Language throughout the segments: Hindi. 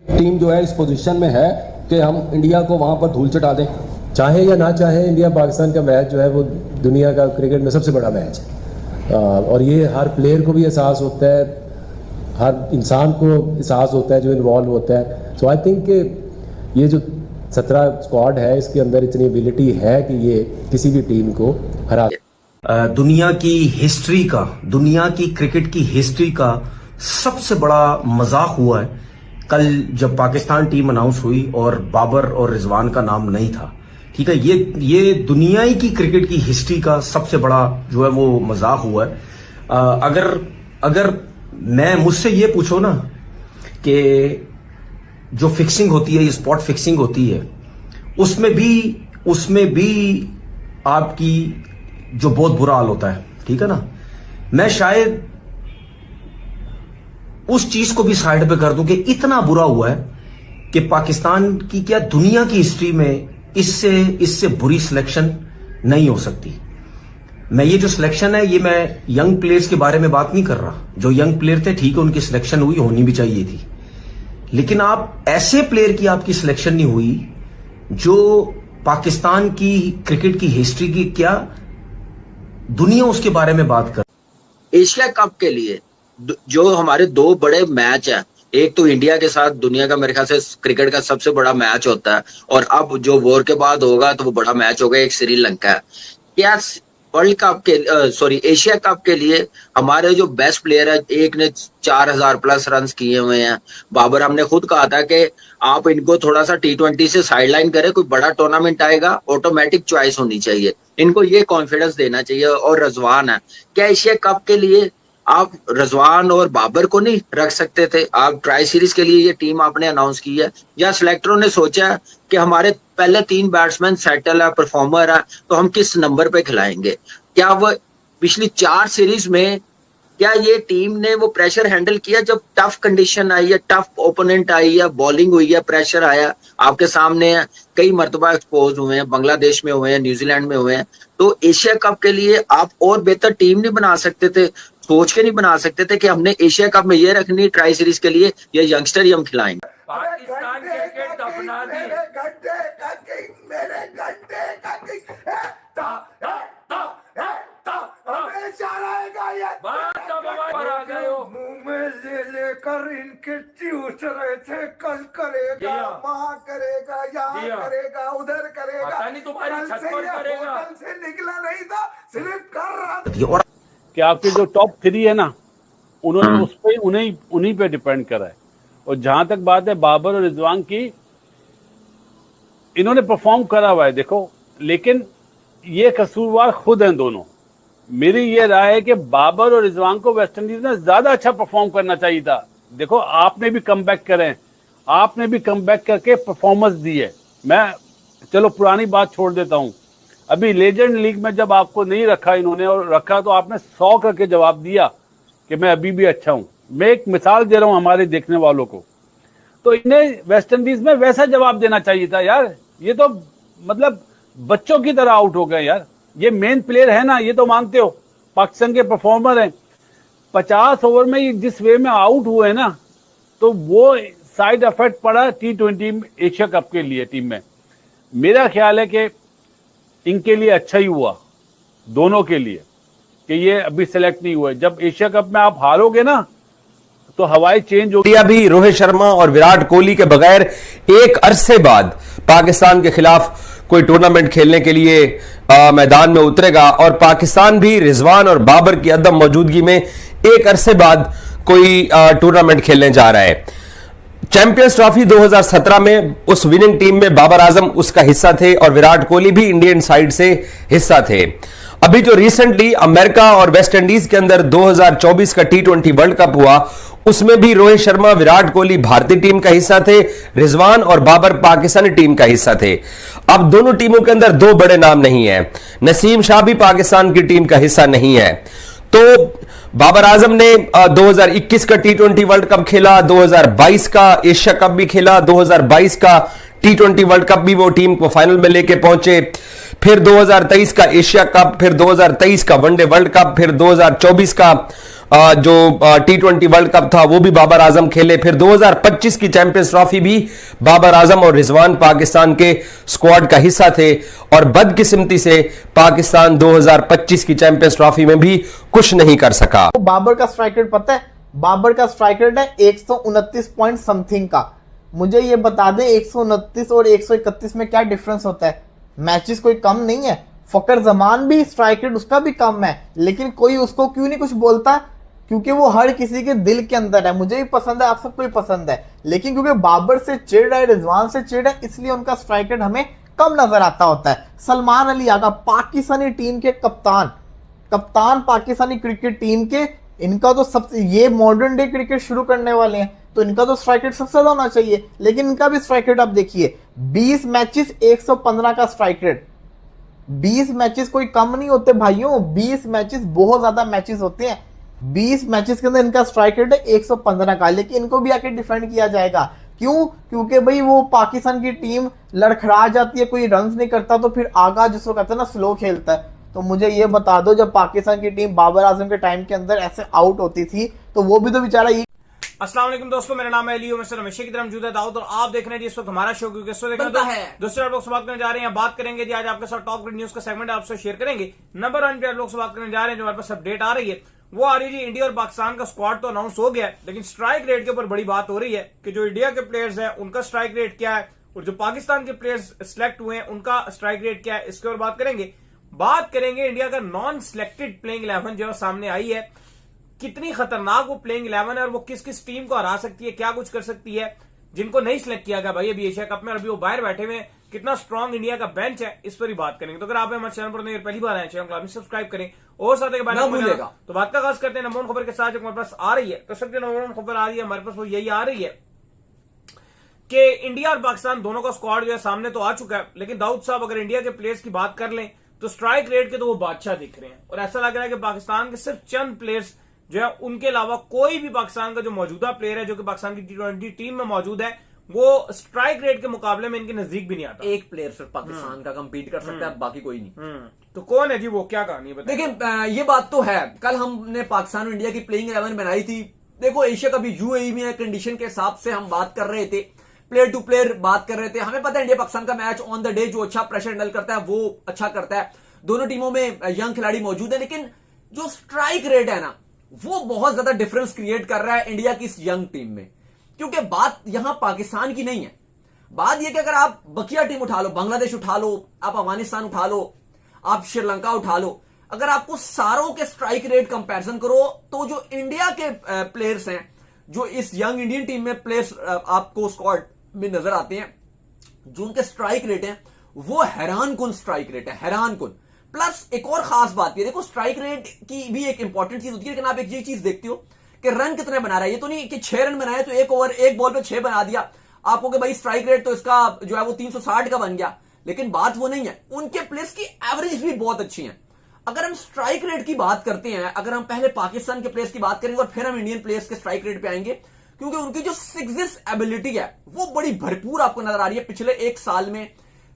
टीम जो है इस पोजीशन में है कि हम इंडिया को वहां पर धूल चटा दें? चाहे या ना चाहे, इंडिया पाकिस्तान का मैच जो है वो दुनिया का क्रिकेट में सबसे बड़ा मैच है, और ये हर प्लेयर को भी एहसास होता है, हर इंसान को एहसास होता है जो इन्वॉल्व होता है। सो आई थिंक कि ये जो 17 स्क्वाड है इसके अंदर इतनी एबिलिटी है कि ये किसी भी टीम को हरा। दुनिया की हिस्ट्री का, दुनिया की क्रिकेट की हिस्ट्री का सबसे बड़ा मजाक हुआ है कल जब पाकिस्तान टीम अनाउंस हुई और बाबर और रिजवान का नाम नहीं था। ठीक है, ये दुनिया की क्रिकेट की हिस्ट्री का सबसे बड़ा जो है वो मजाक हुआ है। अगर मैं मुझसे ये पूछो ना कि जो फिक्सिंग होती है, ये स्पॉट फिक्सिंग होती है, उसमें भी आपकी जो बहुत बुरा हाल होता है, ठीक है ना। मैं शायद उस चीज को भी साइड पे कर दूं कि इतना बुरा हुआ है कि पाकिस्तान की क्या दुनिया की हिस्ट्री में इससे बुरी सिलेक्शन नहीं हो सकती। मैं ये जो सिलेक्शन है, ये मैं यंग प्लेयर्स के बारे में बात नहीं कर रहा। जो यंग प्लेयर थे, ठीक है, उनकी सिलेक्शन हुई, होनी भी चाहिए थी, लेकिन आप ऐसे प्लेयर की आपकी सिलेक्शन नहीं हुई जो पाकिस्तान की क्रिकेट की हिस्ट्री की क्या दुनिया उसके बारे में बात कर। एशिया कप के लिए जो हमारे दो बड़े मैच हैं, एक तो इंडिया के साथ दुनिया का मेरे ख्याल से क्रिकेट का सबसे बड़ा मैच होता है, और अब जो वॉर के बाद होगा तो वो बड़ा मैच होगा, एक श्रीलंका है। क्या वर्ल्ड कप के एशिया कप के लिए हमारे जो बेस्ट प्लेयर है, एक ने 4000 प्लस रन किए हुए हैं, बाबर, हमने खुद कहा था कि आप इनको थोड़ा सा T20 से साइडलाइन करें, कोई बड़ा टूर्नामेंट आएगा ऑटोमेटिक चॉइस होनी चाहिए, इनको ये कॉन्फिडेंस देना चाहिए। और रजवान है, क्या एशिया कप के लिए आप रजवान और बाबर को नहीं रख सकते थे? आप ट्राई सीरीज के लिए ये टीम आपने अनाउंस की है, या सिलेक्टरों ने सोचा कि हमारे पहले 3 बैट्समैन सेटल है, परफॉर्मर है, तो हम किस नंबर पे खिलाएंगे? क्या वो पिछली 4 सीरीज में क्या ये टीम ने वो प्रेशर हैंडल किया जब टफ कंडीशन आई है, टफ ओपोनेंट आई है, बॉलिंग हुई है, प्रेशर आया आपके सामने है, कई मरतबा एक्सपोज हुए हैं, बांग्लादेश में हुए हैं, न्यूजीलैंड में हुए हैं, तो एशिया कप के लिए आप और बेहतर टीम नहीं बना सकते थे? सोच के नहीं बना सकते थे कि हमने एशिया कप में ये रखनी ट्राई सीरीज के लिए, ये यंगस्टर ही हम खिलाएंगे? पाकिस्तान क्रिकेट अपना दी मुंह में लेकर इनके चूस रहे थे, कल करेगा, वहाँ करेगा, यहाँ करेगा, उधर करेगा, नहीं तुम्हारी छत पर करेगा, से निकला नहीं था, सिर्फ कर रहा था। कि आपके जो टॉप 3 है ना, उन्होंने उस पे उन्हीं पे डिपेंड करा है। और जहां तक बात है बाबर और रिजवान की, इन्होंने परफॉर्म करा हुआ है देखो, लेकिन ये कसूरवार खुद हैं दोनों। मेरी ये राय है कि बाबर और रिजवान को वेस्ट इंडीज में ज्यादा अच्छा परफॉर्म करना चाहिए था। देखो, आपने भी कमबैक करें, आपने भी कमबैक करके परफॉर्मेंस दी है। मैं चलो पुरानी बात छोड़ देता हूं, अभी लेजेंड लीग में जब आपको नहीं रखा इन्होंने, और रखा तो आपने 100 करके जवाब दिया कि मैं अभी भी अच्छा हूं। मैं एक मिसाल दे रहा हूं हमारे देखने वालों को, तो इन्हें वेस्ट इंडीज में वैसा जवाब देना चाहिए था यार। ये तो मतलब बच्चों की तरह आउट हो गए यार। ये मेन प्लेयर है ना, ये तो मानते हो, पाकिस्तान के परफॉर्मर हैं। 50 ओवर में ये जिस वे में आउट हुए ना, तो वो साइड इफेक्ट पड़ा T20 एशिया कप के लिए टीम में। मेरा ख्याल है कि इनके लिए अच्छा ही हुआ, दोनों के लिए, कि ये अभी सेलेक्ट नहीं हुए। जब एशिया कप में आप हारोगे ना, तो हवाई चेंज हो। इंडिया भी रोहित शर्मा और विराट कोहली के बगैर एक अरसे बाद पाकिस्तान के खिलाफ कोई टूर्नामेंट खेलने के लिए मैदान में उतरेगा, और पाकिस्तान भी रिजवान और बाबर की अदम मौजूदगी में एक अरसे बाद कोई टूर्नामेंट खेलने जा रहा है। चैंपियंस ट्रॉफी 2017 में उस विनिंग टीम में बाबर आजम उसका हिस्सा थे और विराट कोहली भी इंडियन साइड से हिस्सा थे। अभी जो रिसेंटली अमेरिका और वेस्ट इंडीज के अंदर 2024 का T20 वर्ल्ड कप हुआ, उसमें भी रोहित शर्मा, विराट कोहली भारतीय टीम का हिस्सा थे, रिजवान और बाबर पाकिस्तानी टीम का हिस्सा थे। अब दोनों टीमों के अंदर 2 बड़े नाम नहीं है, नसीम शाह भी पाकिस्तान की टीम का हिस्सा नहीं है। तो बाबर आजम ने 2021 का T20 वर्ल्ड कप खेला, 2022 का एशिया कप भी खेला, 2022 का T20 वर्ल्ड कप भी वो टीम को फाइनल में लेके पहुंचे, फिर 2023 का एशिया कप, फिर 2023 का वनडे वर्ल्ड कप, फिर 2024 का जो T20 वर्ल्ड कप था वो भी बाबर आजम खेले, फिर 2025 की चैंपियंस ट्रॉफी भी बाबर आजम और रिजवान पाकिस्तान के स्क्वाड का हिस्सा थे, और बदकिस्मती से पाकिस्तान 2025 की चैंपियंस ट्रॉफी में भी कुछ नहीं कर सका। तो बाबर का स्ट्राइक रेट पता है? बाबर का स्ट्राइक रेट है 129 पॉइंट समथिंग का। मुझे ये बता दें 129 और 131 में क्या डिफरेंस होता है? मैचेस कोई कम नहीं है। फकर जमान भी स्ट्राइक रेट उसका भी कम है, लेकिन कोई उसको क्यों नहीं कुछ बोलता? क्योंकि वो हर किसी के दिल के अंदर है। मुझे भी पसंद है, आप सबको भी पसंद है, लेकिन क्योंकि बाबर से चिढ़ है, रिजवान से चिढ़ है, इसलिए उनका स्ट्राइक रेट हमें कम नजर आता होता है। सलमान अली आगा पाकिस्तानी टीम के कप्तान पाकिस्तानी क्रिकेट टीम के, इनका तो सबसे, ये मॉडर्न डे क्रिकेट शुरू करने वाले हैं तो इनका तो स्ट्राइक रेट सबसे ज्यादा होना चाहिए, लेकिन इनका भी स्ट्राइक रेट आप देखिए 20 मैचेस 115 का स्ट्राइक रेट। 20 मैचेस कोई कम नहीं होते भाइयों, 20 मैचेस बहुत ज्यादा मैचेस होते हैं। 20 मैचेस के अंदर इनका स्ट्राइक रेट है 115 का, लेकिन इनको भी आके डिफेंड किया जाएगा। क्यों? क्योंकि भाई वो पाकिस्तान की टीम लड़खड़ा जाती है, कोई रन नहीं करता, तो फिर आगा जिसको कहते हैं ना स्लो खेलता है। तो मुझे ये बता दो, जब पाकिस्तान की टीम बाबर आजम के टाइम के अंदर ऐसे आउट होती थी तो वो भी तो बेचारा। अस्सलाम वालेकुम दोस्तों, मेरा नाम है अली, मिस्टर हमेशा की तरह मौजूद है दाऊद, और आप देख रहे हैं जी इस वक्त हमारा शो, क्योंकि इस वक्त देखना है दूसरे आप लोग से बात करने जा रहे हैं। बात करेंगे जी आज आपके साथ टॉप ग्रेड न्यूज का सेगमेंट आपसे शेयर करेंगे। नंबर 1 पे आप लोग से बात करने जा रहे हैं, जो हमारे पास अपडेट आ रही है वो आ रही है जी, इंडिया और पाकिस्तान का स्क्वाड तो अनाउंस हो गया है, लेकिन स्ट्राइक रेट के ऊपर बड़ी बात हो रही है कि जो इंडिया के प्लेयर्स हैं उनका स्ट्राइक रेट क्या है, और जो पाकिस्तान के प्लेयर्स सिलेक्ट हुए हैं उनका स्ट्राइक रेट क्या है, इसके ऊपर बात करेंगे। इंडिया का नॉन सिलेक्टेड प्लेइंग 11 जो सामने आई है, कितनी खतरनाक वो प्लेइंग 11 है और वो किस किस टीम को हरा सकती है, क्या कुछ कर सकती है। जिनको नहीं सिलेक्ट किया गया भाई अभी एशिया कप में, अभी वो बाहर बैठे हुए, कितना स्ट्रांग इंडिया का बेंच है, इस पर ही बात करेंगे। तो अगर आप हमारे चैनल पर पहली बार आए, चैनल को सब्सक्राइब करें और साथ ही तो बात का आगाज करते हैं नंबर 1 खबर के साथ जो हमारे पास आ रही है। तो सबसे नंबर 1 खबर आ रही है हमारे पास, वो यही आ रही है कि इंडिया और पाकिस्तान दोनों का स्क्वाड जो है सामने तो आ चुका है, लेकिन दाऊद साहब अगर इंडिया के प्लेयर्स की बात कर लें तो स्ट्राइक रेट के तो वो बादशाह दिख रहे हैं, और ऐसा लग रहा है कि पाकिस्तान के सिर्फ चंद प्लेयर्स जो है उनके अलावा कोई भी पाकिस्तान का जो मौजूदा प्लेयर है जो कि पाकिस्तान की T20 टीम में मौजूद है, वो स्ट्राइक रेट के मुकाबले में इनके नजदीक भी नहीं आता। एक प्लेयर सिर्फ पाकिस्तान का कंपीट कर सकता है, बाकी कोई नहीं। तो कौन है जी वो, क्या कहानी है? देखिए ये बात तो है, कल हमने पाकिस्तान और इंडिया की प्लेइंग 11 बनाई थी। देखो एशिया कप यूएई में कंडीशन के हिसाब से हम बात कर रहे थे, प्लेयर टू प्लेयर बात कर रहे थे। हमें पता है इंडिया पाकिस्तान का मैच ऑन द डे जो अच्छा प्रेशर हैंडल करता है वो अच्छा करता है, दोनों टीमों में यंग खिलाड़ी मौजूद है, लेकिन जो स्ट्राइक रेट है ना वो बहुत ज्यादा डिफरेंस क्रिएट कर रहा है इंडिया की इस यंग टीम में। क्योंकि बात यहां पाकिस्तान की नहीं है, बात यह कि अगर आप बकिया टीम उठा लो, बांग्लादेश उठा लो, आप अफगानिस्तान उठा लो, आप श्रीलंका उठा लो, अगर आपको सारों के स्ट्राइक रेट कंपैरिजन करो तो जो इंडिया के प्लेयर्स हैं, जो इस यंग इंडियन टीम में प्लेयर्स आपको स्क्वाड में नजर आते हैं, जो उनके स्ट्राइक रेट हैं वो हैरान कुन स्ट्राइक रेट है, हैरान कुन। प्लस एक और खास बात भी है, देखो स्ट्राइक रेट की भी एक इंपॉर्टेंट चीज होती है, लेकिन आप एक ये चीज देखते हो कि रन कितने बना रहा है। ये तो नहीं कि 6 रन बनाए तो एक ओवर एक बॉल पे 6 बना दिया, आपको कि भाई स्ट्राइक रेट तो इसका जो है वो 360 का बन गया, लेकिन बात वो नहीं है। उनके प्लेयर्स की एवरेज भी बहुत अच्छी है। अगर हम स्ट्राइक रेट की बात करते हैं, अगर हम पहले पाकिस्तान के प्लेयर्स की बात करेंगे और फिर हम इंडियन प्लेयर्स के स्ट्राइक रेट पे आएंगे, क्योंकि उनकी जो सिक्सेस एबिलिटी है वो बड़ी भरपूर आपको नजर आ रही है। पिछले 1 साल में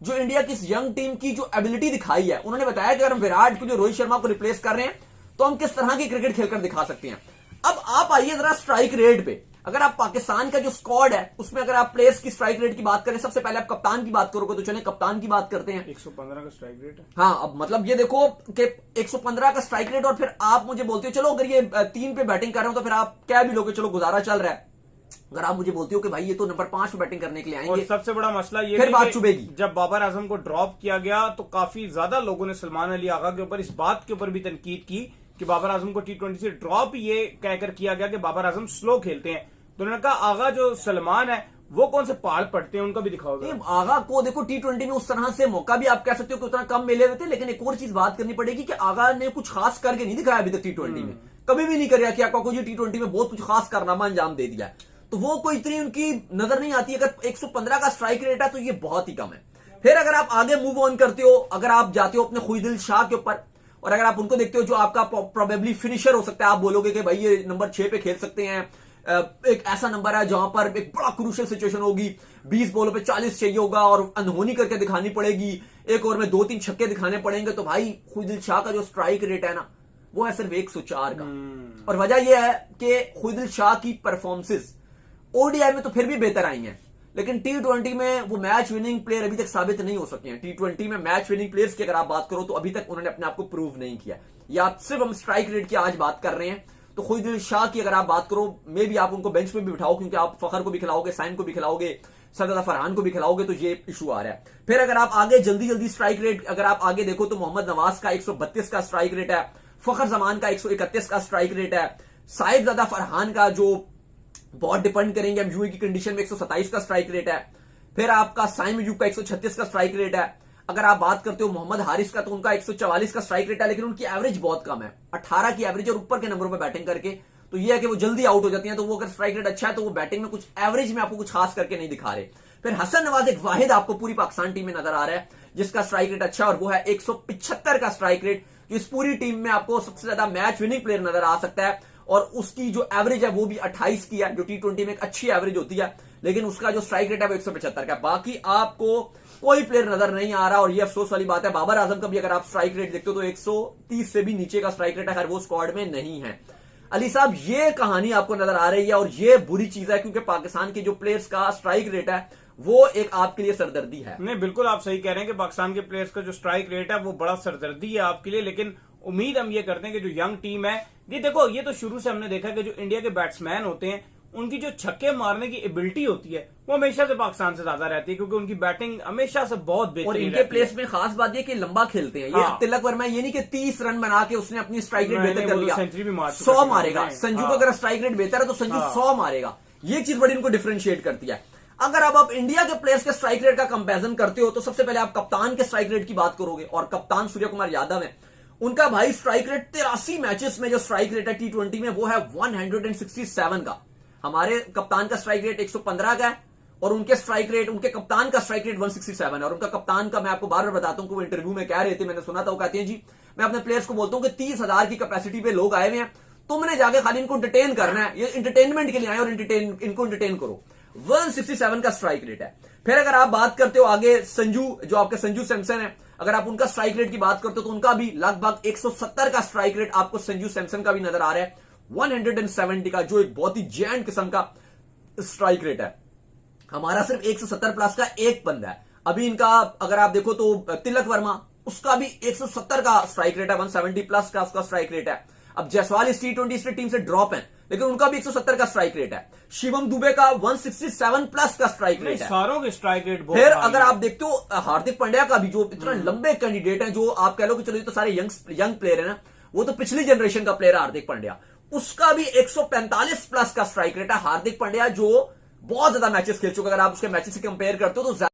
जो इंडिया की इस यंग टीम की जो एबिलिटी दिखाई है, उन्होंने बताया कि अगर हम विराट को, जो रोहित शर्मा को रिप्लेस कर रहे हैं, तो हम किस तरह की क्रिकेट खेलकर दिखा सकते हैं। अब आप आइए जरा स्ट्राइक रेट पे, अगर आप पाकिस्तान का जो स्क्वाड है उसमें अगर आप प्लेयर्स की स्ट्राइक रेट की बात करें, सबसे पहले आप कप्तान की बात करोगे तो चले कप्तान की बात करते हैं। 115 का स्ट्राइक रेट है। हाँ, अब मतलब ये देखो कि 115 का स्ट्राइक रेट, और फिर आप मुझे बोलते हो चलो अगर ये 3 पे बैटिंग कर रहे हो तो फिर आप क्या भी लोगे, चलो गुजारा चल रहा है। अगर आप मुझे बोलते हो कि भाई ये तो नंबर 5 पे बैटिंग करने के लिए आएंगे, और सबसे बड़ा मसला ये फिर बात चुभेगी। जब बाबर आजम को ड्रॉप किया गया तो काफी ज्यादा लोगों ने सलमान अली आगा के ऊपर इस बात के ऊपर भी तनकीद की कि बाबर आजम को T20 से ड्रॉप ये कहकर किया गया कि बाबर आजम स्लो खेलते हैं। तो उन्होंने कहा आगा जो सलमान है वो कौन से पहाड़ पड़ते हैं, उनका भी दिखाओगे। आगा को देखो T20 में उस तरह से मौका भी आप कह सकते हो कि उतना कम मिले हुए थे, लेकिन एक और चीज बात करनी पड़ेगी कि आगा ने कुछ खास करके नहीं दिखाया अभी तक T20 में, कभी भी नहीं कराया कि आगा को T20 में बहुत कुछ खास कारनामा अंजाम दे दिया, तो वो कोई इतनी उनकी नजर नहीं आती। अगर 115 का स्ट्राइक रेट है तो ये बहुत ही कम है। फिर अगर आप आगे मूव ऑन करते हो, अगर आप जाते हो अपने खुईदिल शाह के ऊपर, और अगर आप उनको देखते हो जो आपका प्रोबेबली फिनिशर हो सकता है, आप बोलोगे कि भाई ये नंबर 6 पे खेल सकते हैं, एक ऐसा नंबर है जहां पर एक बड़ा क्रूशियल सिचुएशन होगी, 20 बॉलों पे 40 चाहिए होगा और अनहोनी करके दिखानी पड़ेगी, एक ओवर में 2-3 छक्के दिखाने पड़ेंगे, तो भाई खुईदिल शाह का जो स्ट्राइक रेट है ना वो है सिर्फ 104 का। और वजह यह है कि खुदिल शाह की परफॉर्मेंसेस ओडीआई में तो फिर भी बेहतर आई हैं, लेकिन टी20 में वो मैच विनिंग प्लेयर अभी तक साबित नहीं हो सके हैं। टी20 में मैच विनिंग प्लेयर्स की अगर आप बात करो तो अभी तक उन्होंने अपने आप को प्रूव नहीं किया। या सिर्फ हम स्ट्राइक रेट की आज बात कर रहे हैं तो खुदिल शाह की अगर आप बात करो, मे भी आप उनको बेंच पे भी बिठाओ, क्योंकि आप फखर को भी खिलाओगे, साइन को भी खिलाओगे, सरदार फरहान को भी खिलाओगे, तो ये इशू आ रहा है। फिर अगर आप आगे जल्दी स्ट्राइक रेट अगर आप आगे देखो तो मोहम्मद नवाज का 132 का स्ट्राइक रेट है, फखर जमान का 131 का स्ट्राइक रेट है, साहिबजादा फरहान का जो बहुत डिपेंड करेंगे हम यूए की कंडीशन में 127 का स्ट्राइक रेट है। फिर आपका साइम अयूब का 136 का स्ट्राइक रेट है। अगर आप बात करते हो मोहम्मद हारिस का तो उनका 144 का स्ट्राइक रेट है, लेकिन उनकी एवरेज बहुत कम है, 18 की एवरेज और ऊपर के नंबरों पर बैटिंग करके, तो यह है कि वो जल्दी आउट हो जाती हैं। तो वो अगर स्ट्राइक रेट अच्छा है तो वो बैटिंग में कुछ एवरेज में आपको कुछ खास करके नहीं दिखा रहे। फिर हसन नवाज एक वाहिद आपको पूरी पाकिस्तान टीम में नजर आ रहा है जिसका स्ट्राइक रेट अच्छा है, और वो है 175 का स्ट्राइक रेट, जो इस पूरी टीम में आपको सबसे ज्यादा मैच विनिंग प्लेयर नजर आ सकता है। और उसकी जो एवरेज है वो भी 28 की है, जो टी20 में एक अच्छी एवरेज होती है, लेकिन उसका जो स्ट्राइक रेट है वो 175 का। बाकी आपको कोई प्लेयर नजर नहीं आ रहा, और ये अफसोस वाली बात है। बाबर आजम का भी अगर आप स्ट्राइक रेट देखते हो तो 130 से भी नीचे का स्ट्राइक रेट है, खैर वो स्क्वाड में नहीं है। अली साहब, ये कहानी आपको नजर आ रही है और ये बुरी चीज है, क्योंकि पाकिस्तान के जो प्लेयर्स का स्ट्राइक रेट है वो एक आपके लिए सरदर्दी है। नहीं, बिल्कुल आप सही कह रहे हैं कि पाकिस्तान के प्लेयर्स का जो स्ट्राइक रेट है वो बड़ा सरदर्दी है आपके लिए, लेकिन उम्मीद हम ये करते हैं कि जो यंग टीम है, ये देखो, ये तो शुरू से हमने देखा कि जो इंडिया के बैट्समैन होते हैं उनकी जो छक्के मारने की एबिलिटी होती है वो हमेशा से पाकिस्तान से ज्यादा रहती है, क्योंकि उनकी बैटिंग हमेशा से बहुत बेहतर। और इनके प्लेयर्स में खास बात ये कि लंबा खेलते हैं। ये तिलक वर्मा ये नहीं कि 30 रन बना के उसने अपनी स्ट्राइक रेट बेहतर कर लिया, सेंचुरी भी मार 100 मारेगा। संजू का अगर स्ट्राइक रेट बेहतर है तो संजू 100 मारेगा। ये चीज बड़ी इनको डिफरेंशिएट करती है। अगर अब आप इंडिया के प्लेयर्स के स्ट्राइक रेट का कंपैरिजन करते हो तो सबसे पहले आप कप्तान के स्ट्राइक रेट की बात करोगे, और कप्तान सूर्य कुमार यादव है, उनका भाई स्ट्राइक रेट 83 मैचेस में जो स्ट्राइक रेट है टी20 में वो है 167 का। हमारे कप्तान का स्ट्राइक रेट 115 का है, और उनके स्ट्राइक रेट, उनके कप्तान का स्ट्राइक रेट 167 है। और उनका कप्तान का मैं आपको बार बार बताता हूं कि वो इंटरव्यू में कह रहे थे, मैंने सुना था, वो कहते हैं जी मैं अपने प्लेयर्स को बोलता हूं कि 30,000 की कैपेसिटी पे लोग आए हुए हैं, तुमने जाके खाली इनको एंटरटेन करना है, ये इंटरटेनमेंट के लिए आए और इनको एंटरटेन करो। 167 का स्ट्राइक रेट है। फिर अगर आप बात करते हो आगे संजू, जो आपके संजू सैमसन है, अगर आप उनका स्ट्राइक रेट की बात करते हो तो उनका भी लगभग 170 का स्ट्राइक रेट आपको संजू सैमसन का भी नजर आ रहा है, 170 का, जो एक बहुत ही जैंट किस्म का स्ट्राइक रेट है। हमारा सिर्फ 170 प्लस का एक बंदा है। अभी इनका अगर आप देखो तो तिलक वर्मा, उसका भी 170 का स्ट्राइक रेट है, 170 प्लस का उसका स्ट्राइक रेट है। अब जायसवाल इस टी20 टीम से ड्रॉप है, लेकिन उनका भी 170 का स्ट्राइक रेट है। शिवम दुबे का 167 प्लस का स्ट्राइक रेट है। सारों के स्ट्राइक रेट बहुत। फिर अगर आप देखते हो हार्दिक पांड्या का भी, जो इतना लंबे कैंडिडेट हैं, जो आप कह लो कि चलो ये तो सारे यंग प्लेयर है ना, वो तो पिछली जनरेशन का प्लेयर है हार्दिक पांड्या, उसका भी 145 प्लस का स्ट्राइक रेट है। हार्दिक पांड्या जो बहुत ज्यादा मैचेस खेल चुका, अगर आप उसके मैचेस से कंपेयर करते हो तो